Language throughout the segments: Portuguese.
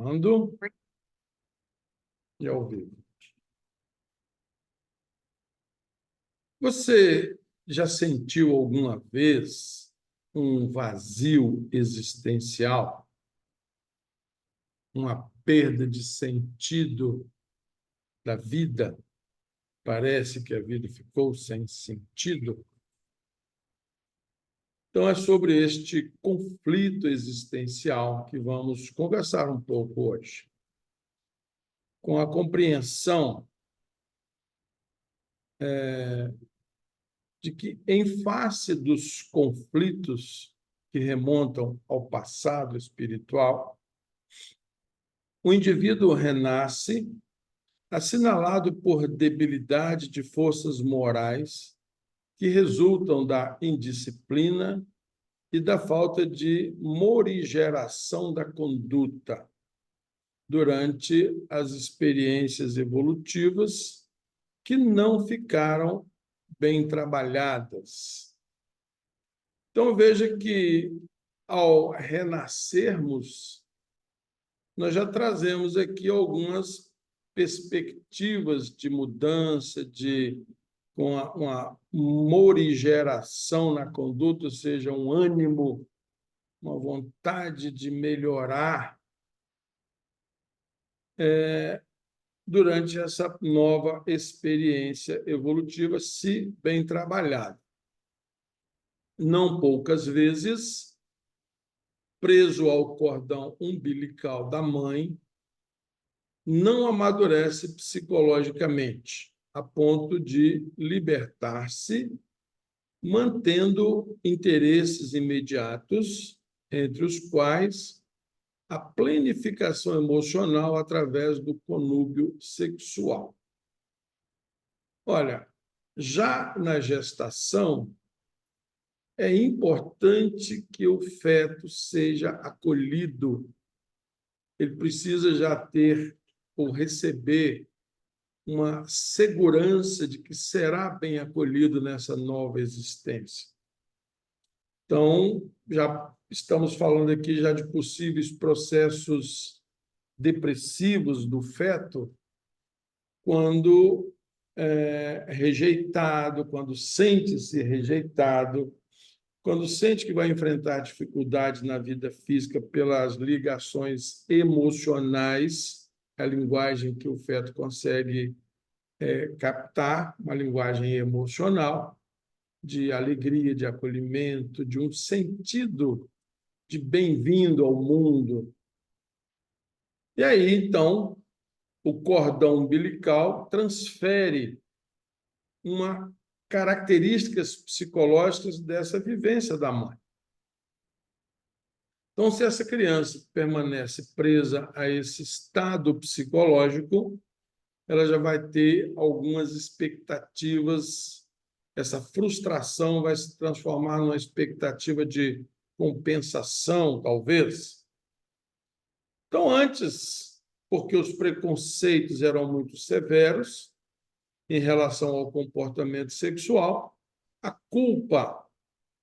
Gravando e ao vivo. Você já sentiu alguma vez um vazio existencial? Uma perda de sentido da vida? Parece que a vida ficou sem sentido? Então, é sobre este conflito existencial que vamos conversar um pouco hoje. Com a compreensão de que, em face dos conflitos que remontam ao passado espiritual, o indivíduo renasce assinalado por debilidade de forças morais que resultam da indisciplina e da falta de morigeração da conduta durante as experiências evolutivas que não ficaram bem trabalhadas. Então, veja que, ao renascermos, nós já trazemos aqui algumas perspectivas de mudança, com uma morigeração na conduta, ou seja, um ânimo, uma vontade de melhorar durante essa nova experiência evolutiva, se bem trabalhada. Não poucas vezes, preso ao cordão umbilical da mãe, não amadurece psicologicamente, a ponto de libertar-se, mantendo interesses imediatos, entre os quais a planificação emocional através do conúbio sexual. Olha, já na gestação, é importante que o feto seja acolhido. Ele precisa já ter ou receber uma segurança de que será bem acolhido nessa nova existência. Então, já estamos falando aqui já de possíveis processos depressivos do feto, quando rejeitado, quando sente-se rejeitado, quando sente que vai enfrentar dificuldades na vida física pelas ligações emocionais, a linguagem que o feto consegue captar, uma linguagem emocional, de alegria, de acolhimento, de um sentido de bem-vindo ao mundo. E aí, então, o cordão umbilical transfere características psicológicas dessa vivência da mãe. Então, se essa criança permanece presa a esse estado psicológico, ela já vai ter algumas expectativas, essa frustração vai se transformar numa expectativa de compensação, talvez. Então, antes, porque os preconceitos eram muito severos em relação ao comportamento sexual, a culpa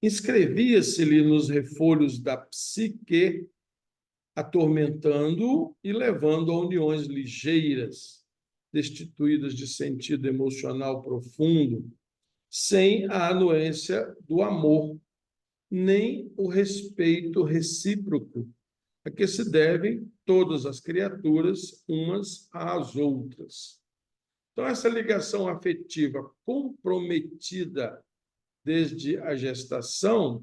inscrevia-se-lhe nos refolhos da psique, atormentando e levando a uniões ligeiras, destituídas de sentido emocional profundo, sem a anuência do amor, nem o respeito recíproco, a que se devem todas as criaturas umas às outras. Então, essa ligação afetiva comprometida desde a gestação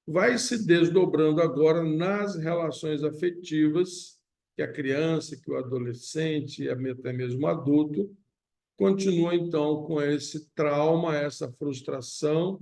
vai se desdobrando agora nas relações afetivas que a criança, que o adolescente e até mesmo o adulto continua, então, com esse trauma, essa frustração,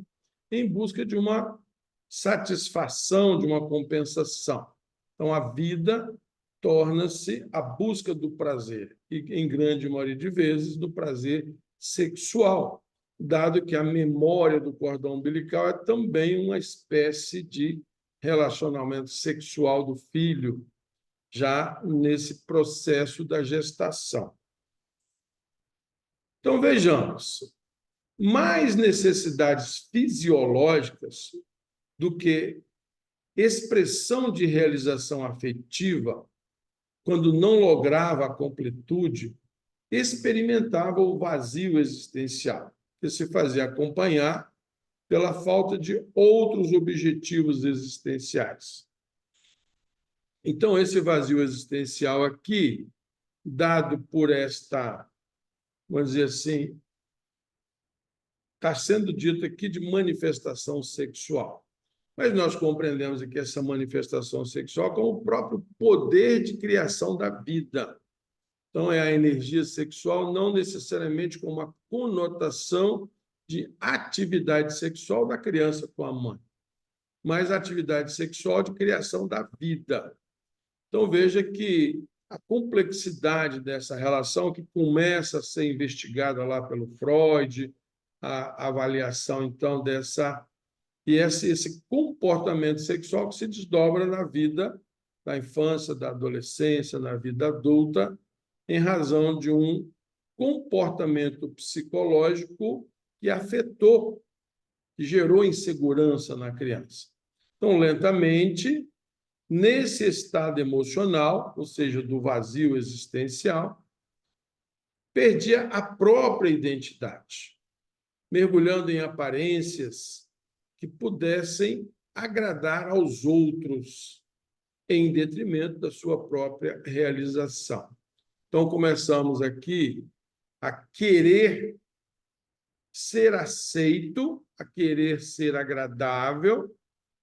em busca de uma satisfação, de uma compensação. Então, a vida torna-se a busca do prazer, e, em grande maioria de vezes, do prazer sexual, dado que a memória do cordão umbilical é também uma espécie de relacionamento sexual do filho, já nesse processo da gestação. Então, vejamos, mais necessidades fisiológicas do que expressão de realização afetiva quando não lograva a completude, experimentava o vazio existencial, que se fazia acompanhar pela falta de outros objetivos existenciais. Então, esse vazio existencial aqui, dado por esta, vamos dizer assim, está sendo dito aqui de manifestação sexual. Mas nós compreendemos aqui essa manifestação sexual como o próprio poder de criação da vida. Então, é a energia sexual, não necessariamente com uma conotação de atividade sexual da criança com a mãe, mas a atividade sexual de criação da vida. Então, veja que a complexidade dessa relação, que começa a ser investigada lá pelo Freud, a avaliação, então, dessa... E esse comportamento sexual que se desdobra na vida da infância, da adolescência, na vida adulta, em razão de um comportamento psicológico que afetou, que gerou insegurança na criança. Então, lentamente, nesse estado emocional, ou seja, do vazio existencial, perdia a própria identidade, mergulhando em aparências que pudessem agradar aos outros, em detrimento da sua própria realização. Então, começamos aqui a querer ser aceito, a querer ser agradável,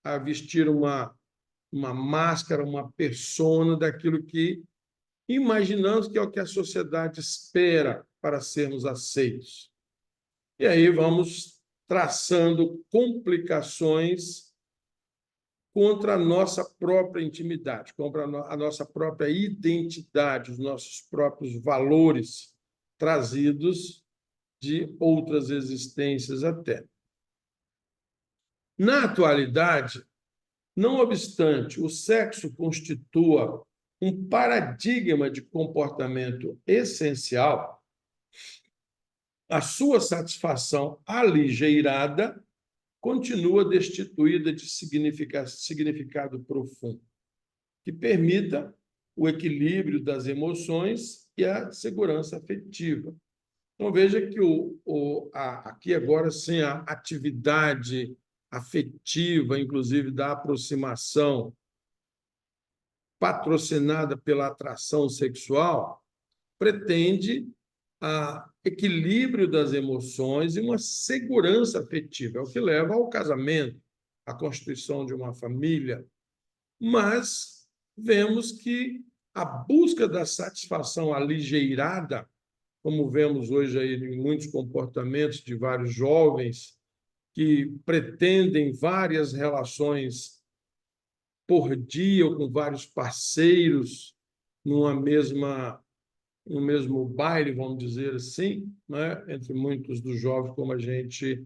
a vestir uma máscara, uma persona daquilo que imaginamos que é o que a sociedade espera para sermos aceitos. E aí vamos traçando complicações contra a nossa própria intimidade, contra a nossa própria identidade, os nossos próprios valores trazidos de outras existências até. Na atualidade, não obstante o sexo constitua um paradigma de comportamento essencial, a sua satisfação aligeirada continua destituída de significado profundo, que permita o equilíbrio das emoções e a segurança afetiva. Então, veja que aqui agora, sim, a atividade afetiva, inclusive da aproximação, patrocinada pela atração sexual, pretende a equilíbrio das emoções e uma segurança afetiva, é o que leva ao casamento, à constituição de uma família. Mas vemos que a busca da satisfação aligeirada, como vemos hoje aí em muitos comportamentos de vários jovens que pretendem várias relações por dia ou com vários parceiros no mesmo baile, vamos dizer assim, né? Entre muitos dos jovens, como a gente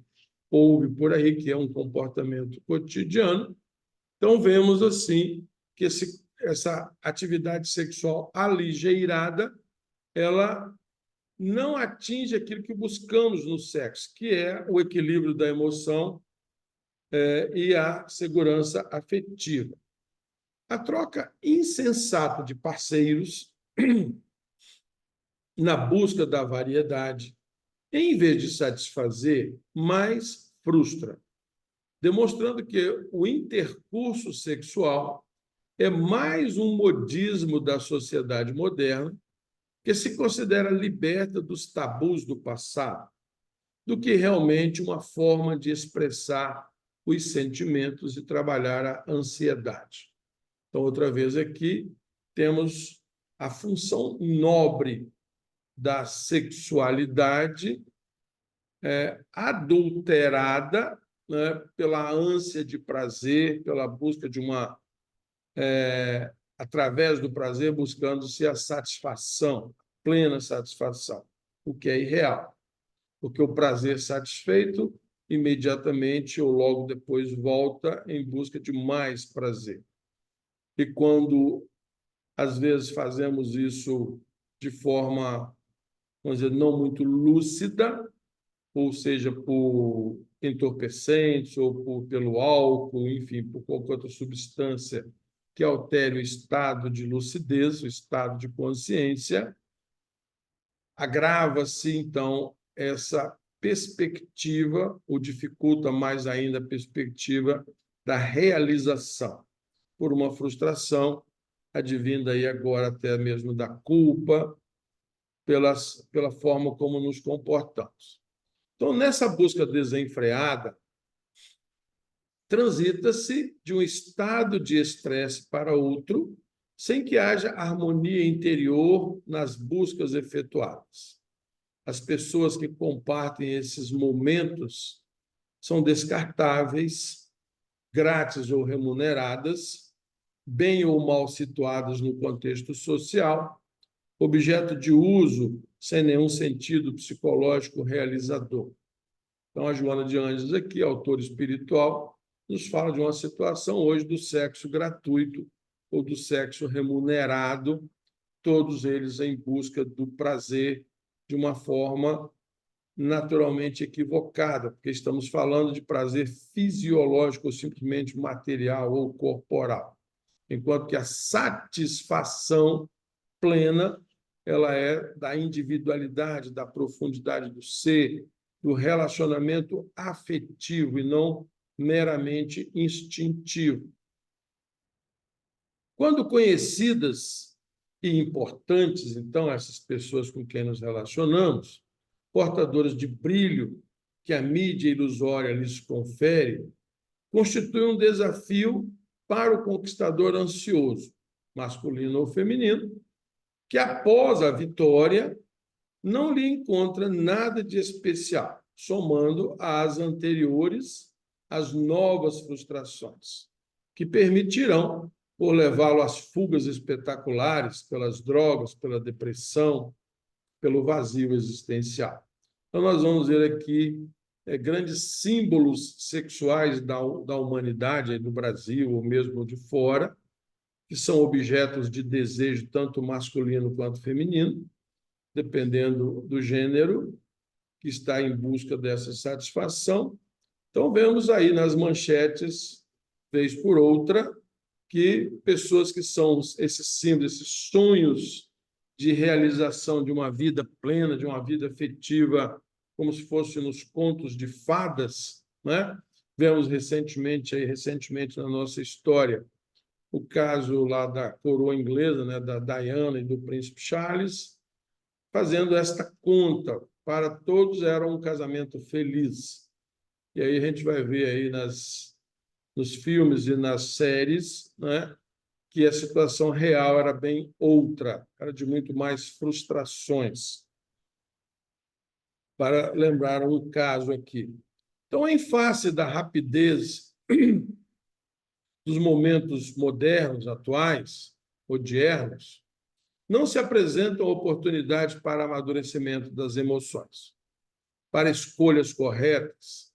ouve por aí, que é um comportamento cotidiano. Então, vemos assim que essa atividade sexual aligeirada, ela não atinge aquilo que buscamos no sexo, que é o equilíbrio da emoção e a segurança afetiva. A troca insensata de parceiros na busca da variedade, em vez de satisfazer, mais frustra, demonstrando que o intercurso sexual é mais um modismo da sociedade moderna que se considera liberta dos tabus do passado, do que realmente uma forma de expressar os sentimentos e trabalhar a ansiedade. Então, outra vez aqui, temos a função nobre da sexualidade adulterada, né, pela ânsia de prazer, pela busca de uma... através do prazer, buscando-se a satisfação, plena satisfação, o que é irreal. Porque o prazer satisfeito, imediatamente ou logo depois volta em busca de mais prazer. E quando, às vezes, fazemos isso de forma, vamos dizer, não muito lúcida, ou seja, por entorpecentes ou pelo álcool, enfim, por qualquer outra substância que altere o estado de lucidez, o estado de consciência, agrava-se, então, essa perspectiva, ou dificulta mais ainda a perspectiva da realização, por uma frustração advinda aí agora até mesmo da culpa, pela forma como nos comportamos. Então, nessa busca desenfreada, transita-se de um estado de estresse para outro, sem que haja harmonia interior nas buscas efetuadas. As pessoas que compartem esses momentos são descartáveis, grátis ou remuneradas, bem ou mal situadas no contexto social, objeto de uso sem nenhum sentido psicológico realizador. Então, a Joana de Ângeles, aqui, autora espiritual, nos fala de uma situação hoje do sexo gratuito ou do sexo remunerado, todos eles em busca do prazer de uma forma naturalmente equivocada, porque estamos falando de prazer fisiológico ou simplesmente material ou corporal, enquanto que a satisfação plena ela é da individualidade, da profundidade do ser, do relacionamento afetivo e não meramente instintivo. Quando conhecidas e importantes, então, essas pessoas com quem nos relacionamos, portadoras de brilho que a mídia ilusória lhes confere, constitui um desafio para o conquistador ansioso, masculino ou feminino, que após a vitória não lhe encontra nada de especial, somando às anteriores as novas frustrações, que permitirão, por levá-lo às fugas espetaculares pelas drogas, pela depressão, pelo vazio existencial. Então, nós vamos ver aqui grandes símbolos sexuais da humanidade, do Brasil ou mesmo de fora, que são objetos de desejo tanto masculino quanto feminino, dependendo do gênero que está em busca dessa satisfação. Então, vemos aí nas manchetes, vez por outra, que pessoas que são esses símbolos, esses sonhos de realização de uma vida plena, de uma vida afetiva, como se fosse nos contos de fadas, né? Vemos recentemente na nossa história, o caso lá da coroa inglesa, né, da Diana e do príncipe Charles, fazendo esta conta, para todos era um casamento feliz. E aí a gente vai ver aí nos filmes e nas séries, né, que a situação real era bem outra, era de muito mais frustrações. Para lembrar um caso aqui. Então, em face da rapidez dos momentos modernos, atuais, odiernos, não se apresentam oportunidades para amadurecimento das emoções, para escolhas corretas,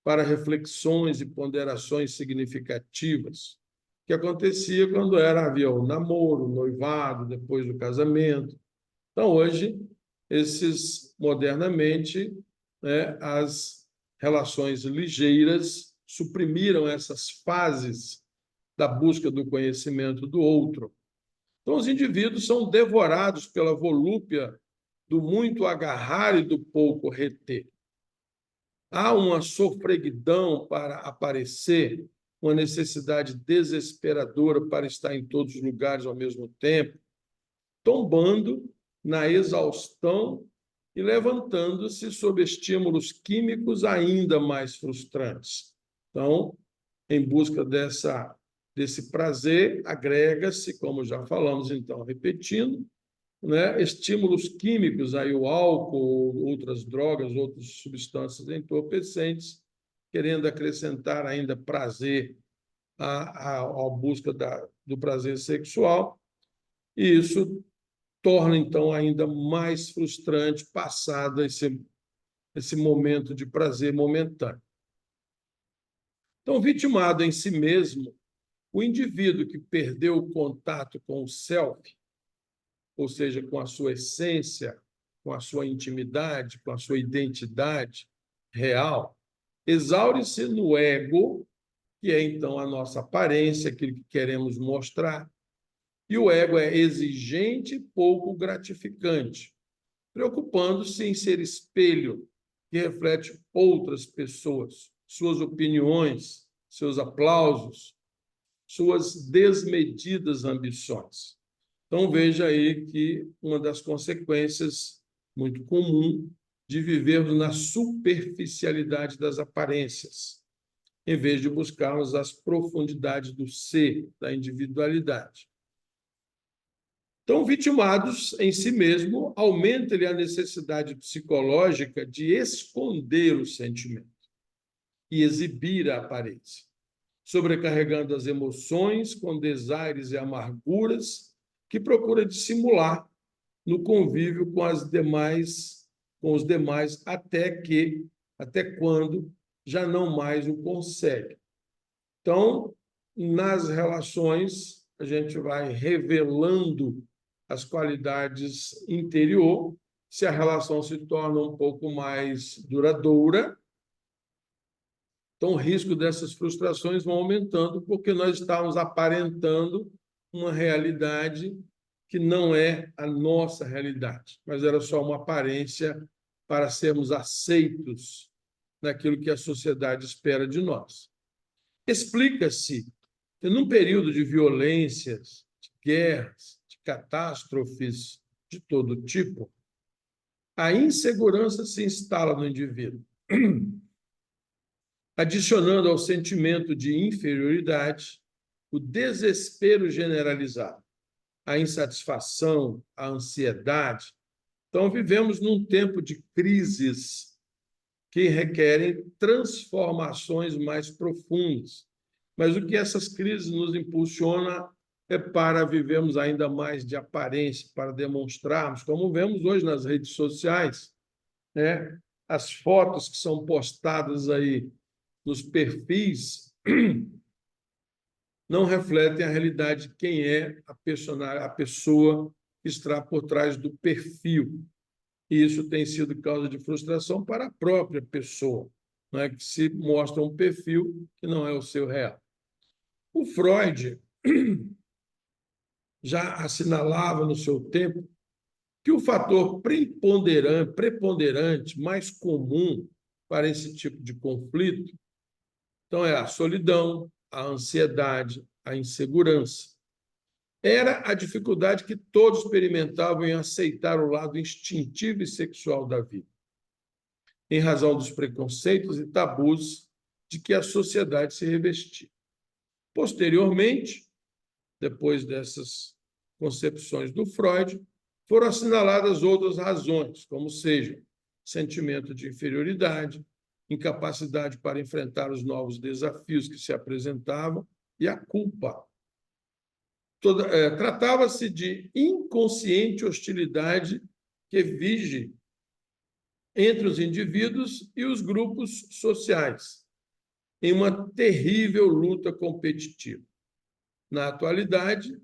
para reflexões e ponderações significativas, que acontecia quando havia o namoro, o noivado, depois do casamento. Então, hoje, modernamente, né, as relações ligeiras suprimiram essas fases da busca do conhecimento do outro. Então, os indivíduos são devorados pela volúpia do muito agarrar e do pouco reter. Há uma sofreguidão para aparecer, uma necessidade desesperadora para estar em todos os lugares ao mesmo tempo, tombando na exaustão e levantando-se sob estímulos químicos ainda mais frustrantes. Então, em busca desse prazer, agrega-se, como já falamos, então, repetindo, né, estímulos químicos, aí o álcool, outras drogas, outras substâncias entorpecentes, querendo acrescentar ainda prazer à busca do prazer sexual, e isso torna, então, ainda mais frustrante passado esse momento de prazer momentâneo. Então, vitimado em si mesmo, o indivíduo que perdeu o contato com o self, ou seja, com a sua essência, com a sua intimidade, com a sua identidade real, exaure-se no ego que é, então, a nossa aparência, aquilo que queremos mostrar. E o ego é exigente e pouco gratificante, preocupando-se em ser espelho que reflete outras pessoas, suas opiniões, seus aplausos, suas desmedidas ambições. Então, veja aí que uma das consequências muito comum de vivermos na superficialidade das aparências, em vez de buscarmos as profundidades do ser, da individualidade. Então, vitimados em si mesmo, aumenta-lhe a necessidade psicológica de esconder o sentimento e exibir a aparência, sobrecarregando as emoções com desaires e amarguras que procura dissimular no convívio com os demais, até quando já não mais o consegue. Então, nas relações, a gente vai revelando as qualidades interior. Se a relação se torna um pouco mais duradoura, então o risco dessas frustrações vão aumentando, porque nós estamos aparentando uma realidade que não é a nossa realidade, mas era só uma aparência para sermos aceitos naquilo que a sociedade espera de nós. Explica-se que, num período de violências, de guerras, de catástrofes de todo tipo, a insegurança se instala no indivíduo, adicionando ao sentimento de inferioridade o desespero generalizado, a insatisfação, a ansiedade. Então, vivemos num tempo de crises que requerem transformações mais profundas. Mas o que essas crises nos impulsiona é para vivermos ainda mais de aparência, para demonstrarmos, como vemos hoje nas redes sociais, né? As fotos que são postadas aí nos perfis não refletem a realidade de quem é a pessoa que está por trás do perfil. E isso tem sido causa de frustração para a própria pessoa, não é? Que se mostra um perfil que não é o seu real. O Freud já assinalava no seu tempo que o fator preponderante mais comum para esse tipo de conflito, então, é a solidão, a ansiedade, a insegurança. Era a dificuldade que todos experimentavam em aceitar o lado instintivo e sexual da vida, em razão dos preconceitos e tabus de que a sociedade se revestia. Posteriormente, depois dessas concepções do Freud, foram assinaladas outras razões, como seja sentimento de inferioridade, incapacidade para enfrentar os novos desafios que se apresentavam e a culpa. Tratava-se de inconsciente hostilidade que vige entre os indivíduos e os grupos sociais, em uma terrível luta competitiva. Na atualidade,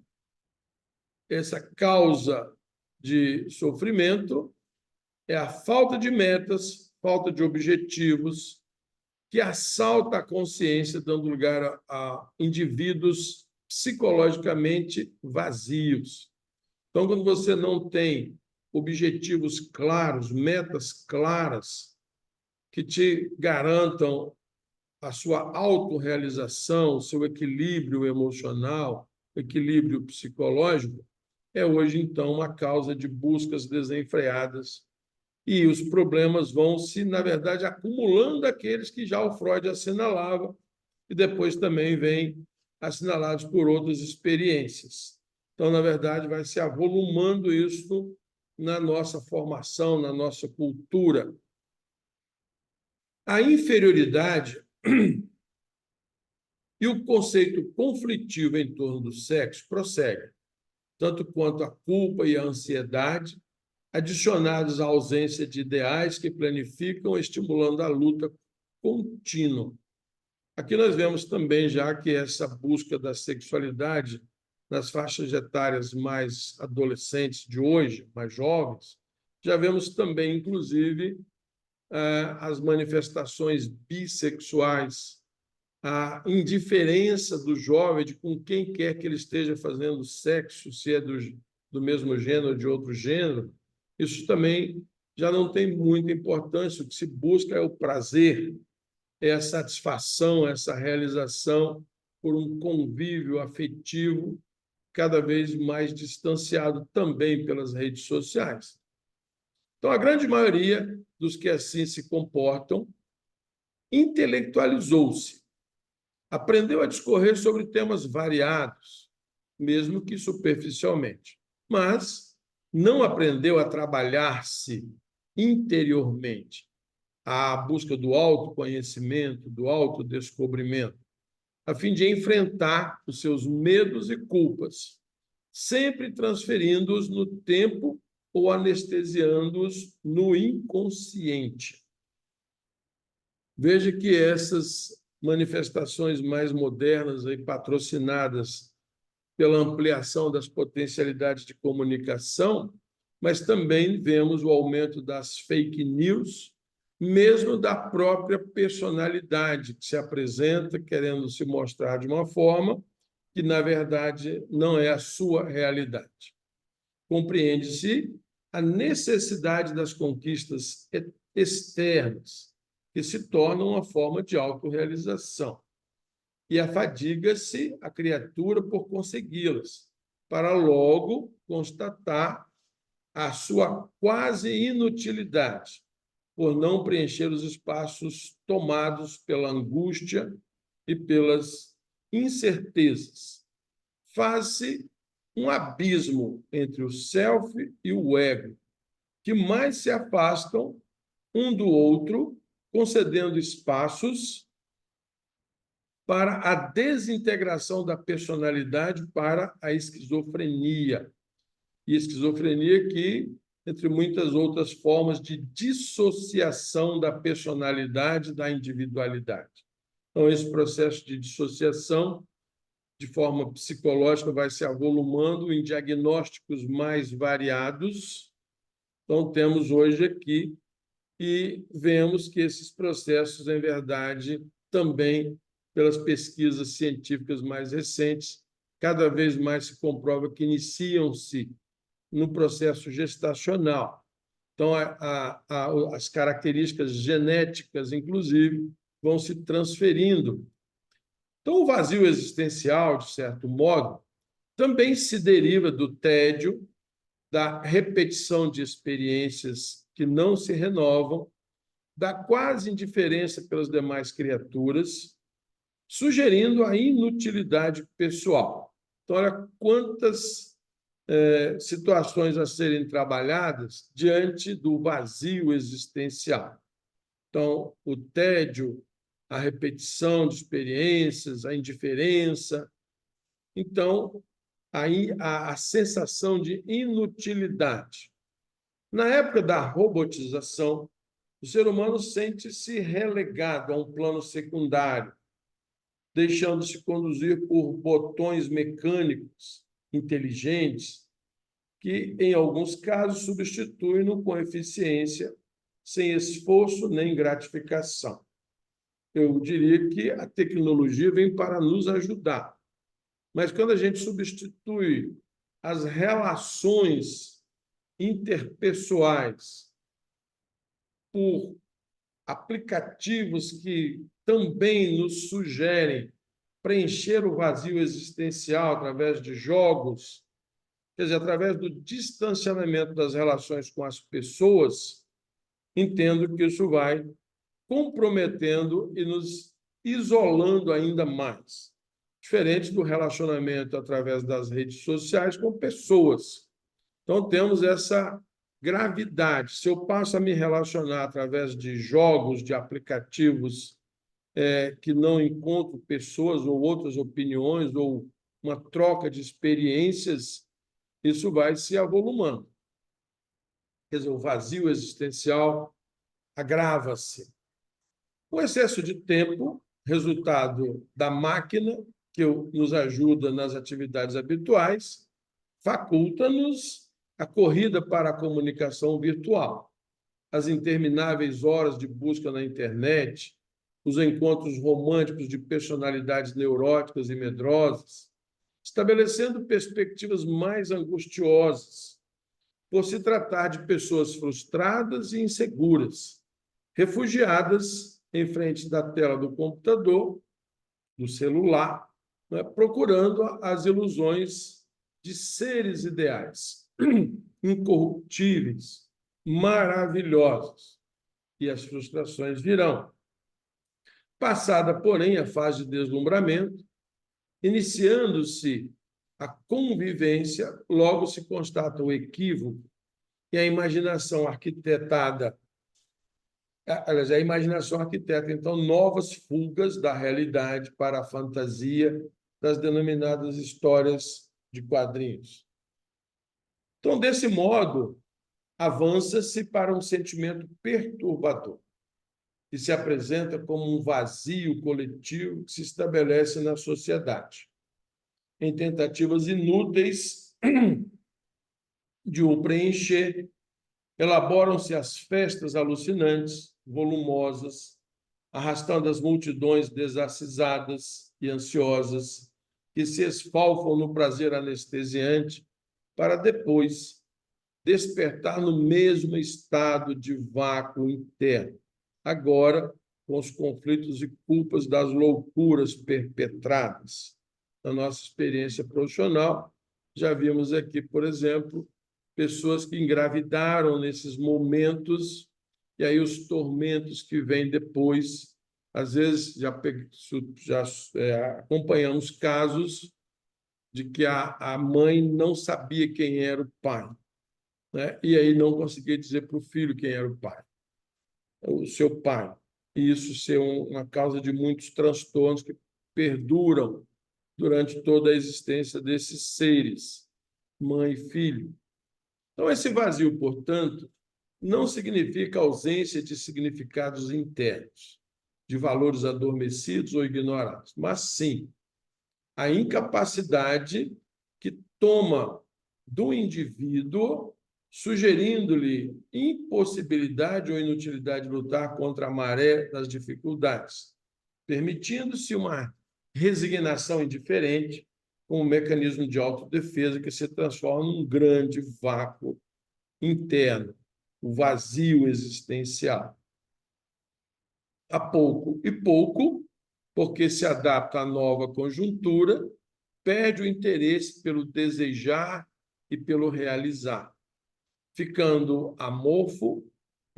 essa causa de sofrimento é a falta de metas, falta de objetivos, que assalta a consciência, dando lugar a indivíduos psicologicamente vazios. Então, quando você não tem objetivos claros, metas claras, que te garantam a sua autorrealização, o seu equilíbrio emocional, equilíbrio psicológico, é hoje, então, uma causa de buscas desenfreadas. E os problemas vão se, na verdade, acumulando aqueles que já o Freud assinalava, e depois também vêm assinalados por outras experiências. Então, na verdade, vai se avolumando isso na nossa formação, na nossa cultura. A inferioridade e o conceito conflitivo em torno do sexo prosseguem, tanto quanto a culpa e a ansiedade, adicionados à ausência de ideais que planificam, estimulando a luta contínua. Aqui nós vemos também já que essa busca da sexualidade nas faixas etárias mais adolescentes de hoje, mais jovens, já vemos também, inclusive, as manifestações bissexuais, a indiferença do jovem de com quem quer que ele esteja fazendo sexo, se é do mesmo gênero ou de outro gênero, isso também já não tem muita importância. O que se busca é o prazer, é a satisfação, essa realização por um convívio afetivo cada vez mais distanciado também pelas redes sociais. Então, a grande maioria dos que assim se comportam intelectualizou-se, aprendeu a discorrer sobre temas variados, mesmo que superficialmente, mas não aprendeu a trabalhar-se interiormente, à busca do autoconhecimento, do autodescobrimento, a fim de enfrentar os seus medos e culpas, sempre transferindo-os no tempo ou anestesiando-os no inconsciente. Veja que essas manifestações mais modernas, aí, patrocinadas pela ampliação das potencialidades de comunicação, mas também vemos o aumento das fake news, mesmo da própria personalidade que se apresenta querendo se mostrar de uma forma que, na verdade, não é a sua realidade. Compreende-se a necessidade das conquistas externas, que se tornam uma forma de autorrealização. E afadiga-se a criatura por consegui-las, para logo constatar a sua quase inutilidade, por não preencher os espaços tomados pela angústia e pelas incertezas. Faz-se um abismo entre o self e o ego, que mais se afastam um do outro, concedendo espaços para a desintegração da personalidade para a esquizofrenia. E esquizofrenia que, entre muitas outras formas de dissociação da personalidade da individualidade. Então, esse processo de dissociação, de forma psicológica, vai se avolumando em diagnósticos mais variados. Então, temos hoje aqui e vemos que esses processos, em verdade, também, pelas pesquisas científicas mais recentes, cada vez mais se comprova que no processo gestacional. Então, as características genéticas, inclusive, vão se transferindo. Então, o vazio existencial, de certo modo, também se deriva do tédio, da repetição de experiências que não se renovam, da quase indiferença pelas demais criaturas, sugerindo a inutilidade pessoal. Então, olha quantas situações a serem trabalhadas diante do vazio existencial. Então, o tédio, a repetição de experiências, a indiferença. Então, aí a sensação de inutilidade. Na época da robotização, o ser humano sente-se relegado a um plano secundário, deixando-se conduzir por botões mecânicos inteligentes, que, em alguns casos, substituem-no com eficiência, sem esforço nem gratificação. Eu diria que a tecnologia vem para nos ajudar, mas quando a gente substitui as relações interpessoais por aplicativos que também nos sugerem preencher o vazio existencial através de jogos, quer dizer, através do distanciamento das relações com as pessoas, entendo que isso vai comprometendo e nos isolando ainda mais. Diferente do relacionamento através das redes sociais com pessoas. Então, temos essa gravidade. Se eu passo a me relacionar através de jogos, de aplicativos que não encontro pessoas ou outras opiniões ou uma troca de experiências, isso vai se avolumando. Quer dizer, o vazio existencial agrava-se. O excesso de tempo, resultado da máquina, que nos ajuda nas atividades habituais, faculta-nos a corrida para a comunicação virtual, as intermináveis horas de busca na internet, os encontros românticos de personalidades neuróticas e medrosas, estabelecendo perspectivas mais angustiosas, por se tratar de pessoas frustradas e inseguras, refugiadas em frente da tela do computador, do celular, né, procurando as ilusões de seres ideais, incorruptíveis, maravilhosos. E as frustrações virão. Passada, porém, a fase de deslumbramento, iniciando-se a convivência, logo se constata o equívoco e a imaginação arquitetada, aliás, a imaginação arquiteta, então, novas fugas da realidade para a fantasia das denominadas histórias de quadrinhos. Então, desse modo, avança-se para um sentimento perturbador, que se apresenta como um vazio coletivo que se estabelece na sociedade, em tentativas inúteis de o preencher. Elaboram-se as festas alucinantes, volumosas, arrastando as multidões desacisadas e ansiosas, que se esfalfam no prazer anestesiante, para depois despertar no mesmo estado de vácuo interno, agora com os conflitos e culpas das loucuras perpetradas. Na nossa experiência profissional, já vimos aqui, por exemplo, pessoas que engravidaram nesses momentos, e aí os tormentos que vêm depois. Às vezes, já acompanhamos casos de que a mãe não sabia quem era o pai, né? E aí não conseguia dizer para o filho quem era o pai, o seu pai. E isso ser uma causa de muitos transtornos que perduram durante toda a existência desses seres, mãe e filho. Então, esse vazio, portanto, não significa ausência de significados internos, de valores adormecidos ou ignorados, mas sim a incapacidade que toma do indivíduo, sugerindo-lhe impossibilidade ou inutilidade de lutar contra a maré das dificuldades, permitindo-se uma resignação indiferente, com um mecanismo de autodefesa que se transforma num grande vácuo interno, o vazio existencial. A pouco e pouco, porque se adapta à nova conjuntura, perde o interesse pelo desejar e pelo realizar, ficando amorfo,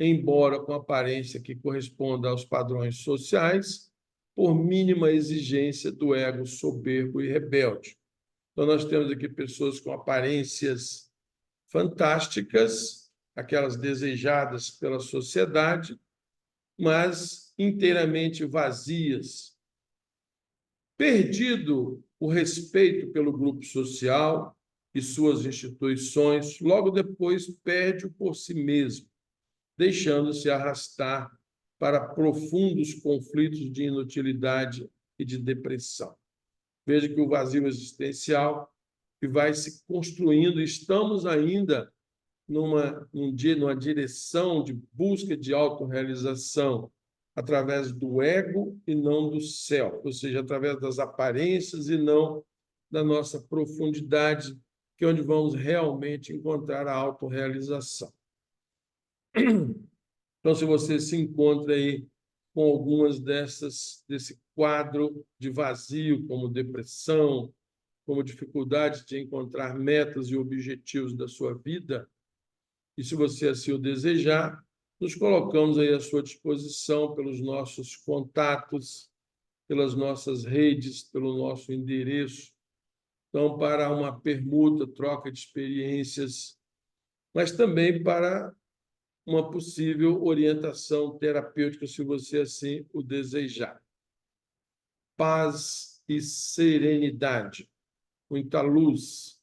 embora com aparência que corresponda aos padrões sociais, por mínima exigência do ego soberbo e rebelde. Então, nós temos aqui pessoas com aparências fantásticas, aquelas desejadas pela sociedade, mas inteiramente vazias. Perdido o respeito pelo grupo social e suas instituições, logo depois perde-o por si mesmo, deixando-se arrastar para profundos conflitos de inutilidade e de depressão. Veja que o vazio existencial que vai se construindo, estamos ainda numa direção de busca de autorrealização através do ego e não do self, ou seja, através das aparências e não da nossa profundidade, que é onde vamos realmente encontrar a autorrealização. Então, se você se encontra aí com algumas desse quadro de vazio, como depressão, como dificuldade de encontrar metas e objetivos da sua vida, e se você assim o desejar, nos colocamos aí à sua disposição pelos nossos contatos, pelas nossas redes, pelo nosso endereço. Então, para uma permuta, troca de experiências, mas também para uma possível orientação terapêutica, se você assim o desejar. Paz e serenidade, muita luz,